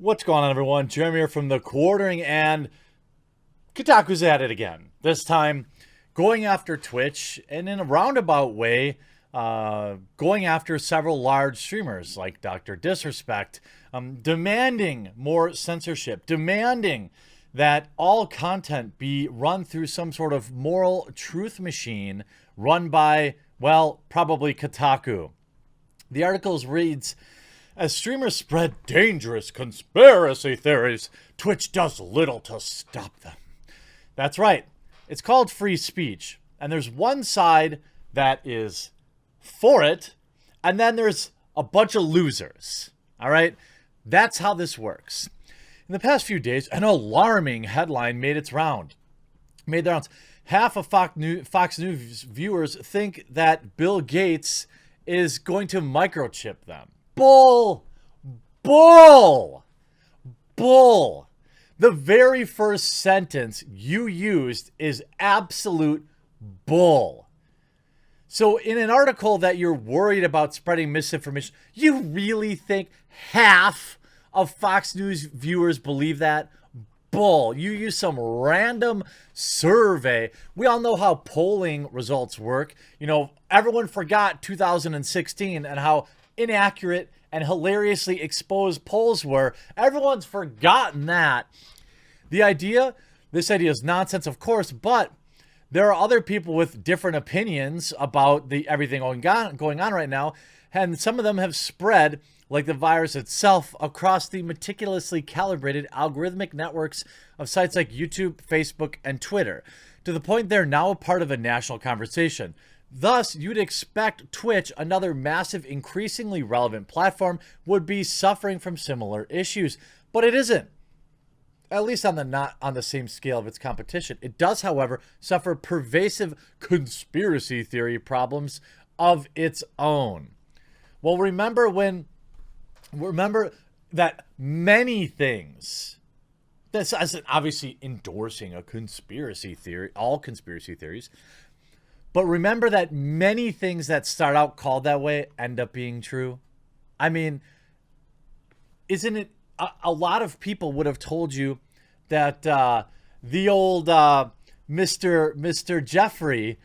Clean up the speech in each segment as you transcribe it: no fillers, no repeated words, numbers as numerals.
What's going on, everyone? Jeremy here from the Quartering, and Kotaku's at it again. This time, going after Twitch, and in a roundabout way, going after several large streamers like Dr. Disrespect, demanding more censorship, demanding that all content be run through some sort of moral truth machine run by, well, probably Kotaku. The article reads, as streamers spread dangerous conspiracy theories, Twitch does little to stop them. That's right. It's called free speech. And there's one side that is for it, and then there's a bunch of losers. All right? That's how this works. In the past few days, an alarming headline made the rounds. Half of Fox News viewers think that Bill Gates is going to microchip them. Bull! The very first sentence you used is absolute bull. So in an article that you're worried about spreading misinformation, you really think half of Fox News viewers believe that? Bull. You use some random survey. We all know how polling results work. You know, everyone forgot 2016 and how inaccurate and hilariously exposed polls were. Everyone's forgotten that. This idea is nonsense, of course, but there are other people with different opinions about everything going on right now, and some of them have spread, like the virus itself, across the meticulously calibrated algorithmic networks of sites like YouTube, Facebook, and Twitter, to the point they're now a part of a national conversation. Thus, you'd expect Twitch, another massive, increasingly relevant platform, would be suffering from similar issues. But it isn't. At least not on the same scale of its competition. It does, however, suffer pervasive conspiracy theory problems of its own. Well, remember that many things, this isn't obviously endorsing a conspiracy theory, all conspiracy theories, but remember that many things that start out called that way end up being true. I mean, isn't it? A lot of people would have told you that the old Mr. Jeffrey,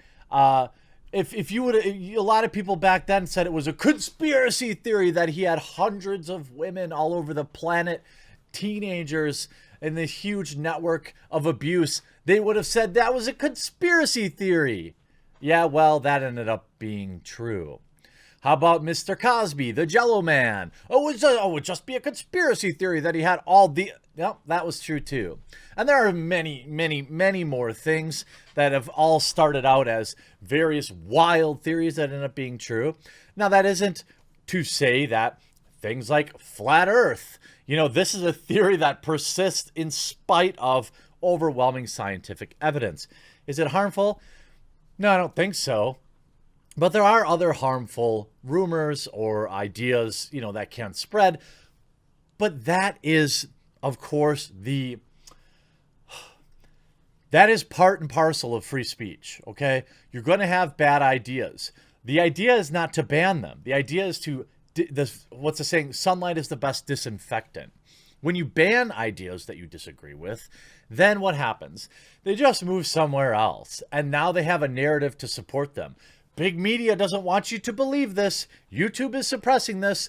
if you would, a lot of people back then said it was a conspiracy theory that he had hundreds of women all over the planet, teenagers in this huge network of abuse. They would have said that was a conspiracy theory. Yeah, well, that ended up being true. How about Mr. Cosby, the Jello Man? It would just be a conspiracy theory that he had all the... Yep, that was true too. And there are many, many, many more things that have all started out as various wild theories that end up being true. Now, that isn't to say that things like flat Earth, this is a theory that persists in spite of overwhelming scientific evidence. Is it harmful? No, I don't think so. But there are other harmful rumors or ideas, that can spread. But that is, of course, that is part and parcel of free speech, okay? You're going to have bad ideas. The idea is not to ban them. The idea is what's the saying? Sunlight is the best disinfectant. When you ban ideas that you disagree with, then what happens? They just move somewhere else, and now they have a narrative to support them. Big media doesn't want you to believe this. YouTube is suppressing this.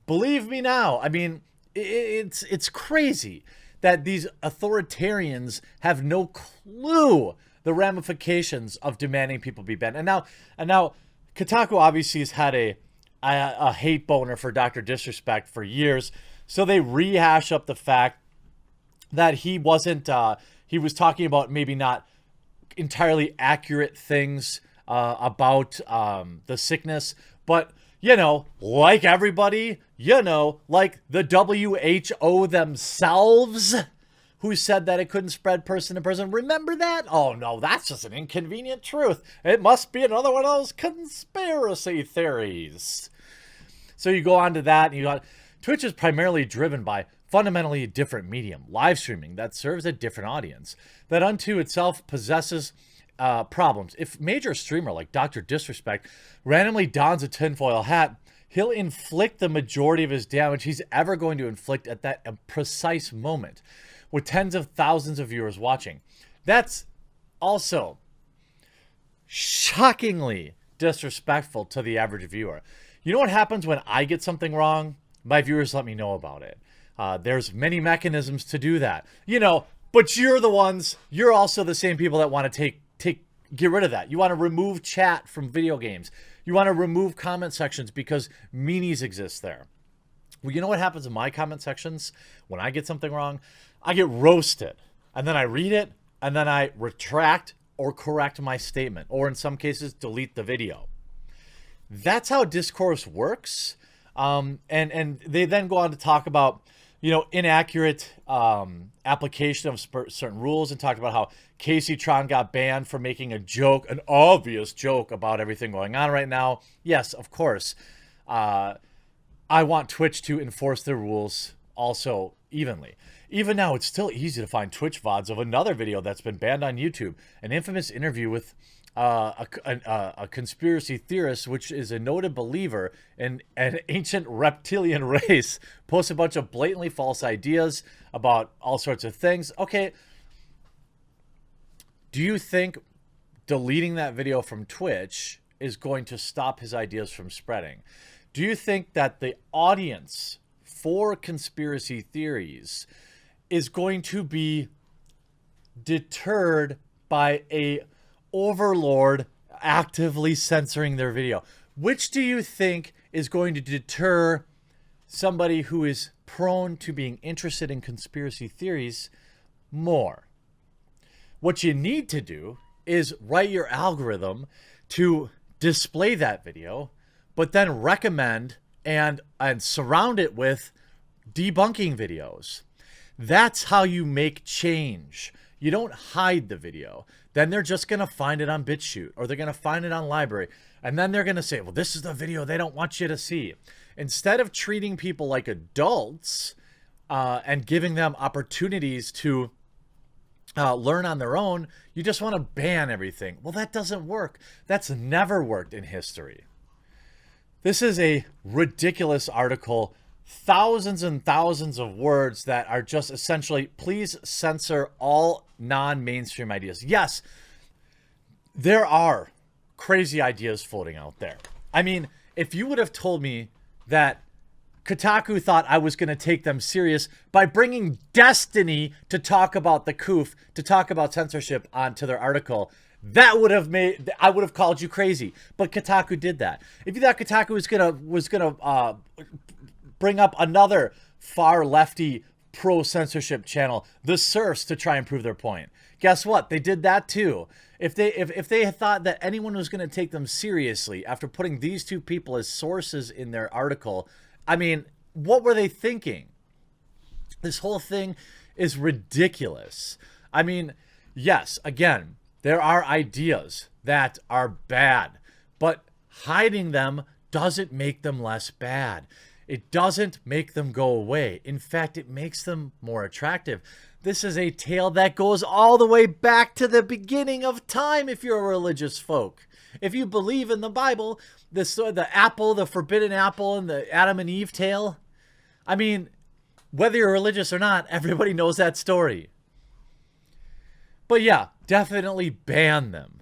Believe me now. I mean, it's crazy that these authoritarians have no clue the ramifications of demanding people be banned. And now, Kotaku obviously has had a hate boner for Dr. Disrespect for years. So they rehash up the fact that he wasn't, he was talking about maybe not entirely accurate things about the sickness. But, like everybody, like the WHO themselves, who said that it couldn't spread person to person. Remember that? Oh, no, that's just an inconvenient truth. It must be another one of those conspiracy theories. So you go on to that, and Twitch is primarily driven by fundamentally a different medium, live streaming, that serves a different audience, that unto itself possesses problems. If major streamer like Dr. Disrespect randomly dons a tinfoil hat, He'll inflict the majority of his damage he's ever going to inflict at that precise moment with tens of thousands of viewers watching. That's also shockingly disrespectful to the average viewer. You know what happens when I get something wrong? My viewers let me know about it. There's many mechanisms to do that. You know, but you're also the same people that want to get rid of that. You want to remove chat from video games. You want to remove comment sections because meanies exist there. Well, you know what happens in my comment sections when I get something wrong? I get roasted. And then I read it, and then I retract or correct my statement, or in some cases, delete the video. That's how discourse works. And they then go on to talk about, you know, inaccurate application of certain rules, and talked about how Casey Tron got banned for making a joke, an obvious joke about everything going on right now. Yes, of course. I want Twitch to enforce their rules also evenly. Even now, it's still easy to find Twitch VODs of another video that's been banned on YouTube. An infamous interview with a conspiracy theorist, which is a noted believer in an ancient reptilian race, posts a bunch of blatantly false ideas about all sorts of things. Okay, do you think deleting that video from Twitch is going to stop his ideas from spreading? Do you think that the audience for conspiracy theories is going to be deterred by a overlord actively censoring their video? Which do you think is going to deter somebody who is prone to being interested in conspiracy theories more? What you need to do is write your algorithm to display that video, but then recommend and surround it with debunking videos. That's how you make change. You don't hide the video. Then they're just going to find it on BitChute, or they're going to find it on Library. And then they're going to say, well, this is the video they don't want you to see. Instead of treating people like adults and giving them opportunities to learn on their own, you just want to ban everything. Well, that doesn't work. That's never worked in history. This is a ridiculous article. Thousands and thousands of words that are just essentially, please censor all non-mainstream ideas. Yes, there are crazy ideas floating out there. I mean, if you would have told me that Kotaku thought I was going to take them serious by bringing Destiny to talk about the COOF, to talk about censorship onto their article, that would have I would have called you crazy. But Kotaku did that. If you thought Kotaku was gonna bring up another far lefty pro-censorship channel, the Serfs, to try and prove their point, guess what? They did that too. If they had thought that anyone was going to take them seriously after putting these two people as sources in their article, I mean, what were they thinking? This whole thing is ridiculous. I mean, yes, again, there are ideas that are bad, but hiding them doesn't make them less bad. It doesn't make them go away. In fact, it makes them more attractive. This is a tale that goes all the way back to the beginning of time if you're a religious folk. If you believe in the Bible, the apple, the forbidden apple, and the Adam and Eve tale, I mean, whether you're religious or not, everybody knows that story. But yeah, definitely ban them.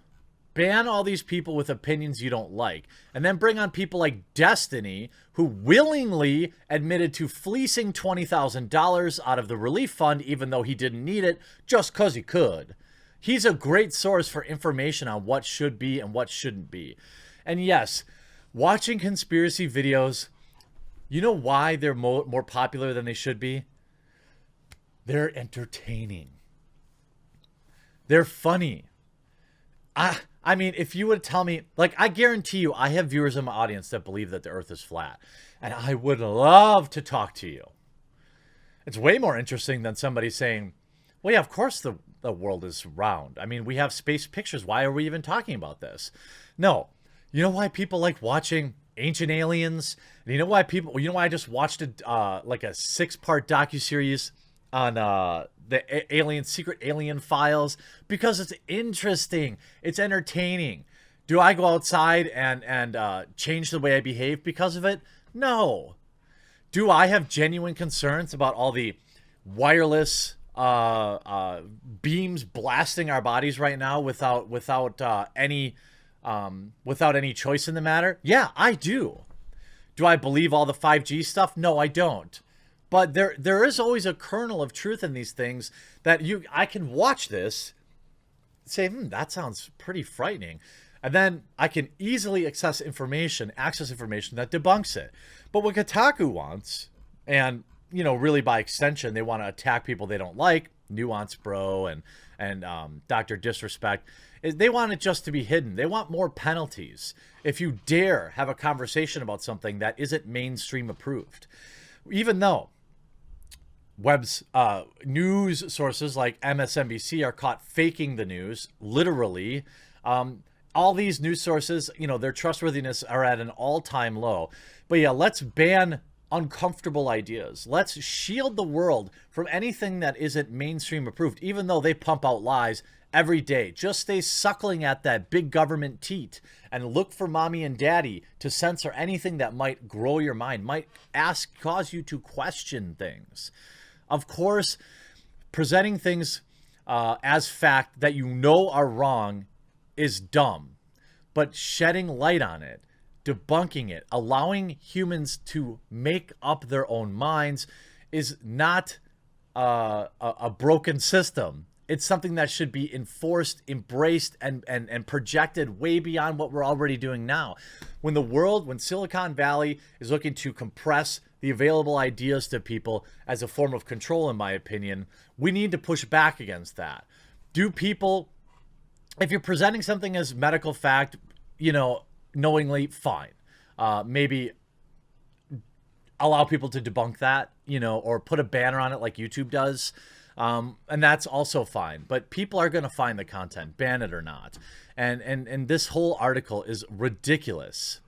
Ban all these people with opinions you don't like. And then bring on people like Destiny, who willingly admitted to fleecing $20,000 out of the relief fund, even though he didn't need it, just because he could. He's a great source for information on what should be and what shouldn't be. And yes, watching conspiracy videos, you know why they're more popular than they should be? They're entertaining. They're funny. I mean, if you would tell me, like, I guarantee you, I have viewers in my audience that believe that the earth is flat. And I would love to talk to you. It's way more interesting than somebody saying, well, yeah, of course the world is round. I mean, we have space pictures. Why are we even talking about this? No. You know why people like watching Ancient Aliens? And you know why I just watched like a 6-part docuseries on the secret alien files? Because it's interesting. It's entertaining. Do I go outside and change the way I behave because of it? No. Do I have genuine concerns about all the wireless beams blasting our bodies right now without any choice in the matter? Yeah, I do. Do I believe all the 5G stuff? No, I don't. But there is always a kernel of truth in these things that I can watch this, say, that sounds pretty frightening. And then I can easily access information that debunks it. But what Kotaku wants, and really by extension, they want to attack people they don't like, Nuance Bro and Dr. Disrespect, is they want it just to be hidden. They want more penalties if you dare have a conversation about something that isn't mainstream approved. Even though news sources like MSNBC are caught faking the news, literally, all these news sources, their trustworthiness are at an all-time low. But yeah, let's ban uncomfortable ideas. Let's shield the world from anything that isn't mainstream approved, even though they pump out lies every day. Just stay suckling at that big government teat and look for mommy and daddy to censor anything that might grow your mind, might cause you to question things. Of course, presenting things as fact that are wrong is dumb, but shedding light on it, debunking it, allowing humans to make up their own minds is not a broken system. It's something that should be enforced, embraced, and projected way beyond what we're already doing now. When Silicon Valley is looking to compress the available ideas to people as a form of control, in my opinion, we need to push back against that. If you're presenting something as medical fact, knowingly, fine. Maybe allow people to debunk that, or put a banner on it like YouTube does. And that's also fine. But people are going to find the content, ban it or not. And this whole article is ridiculous.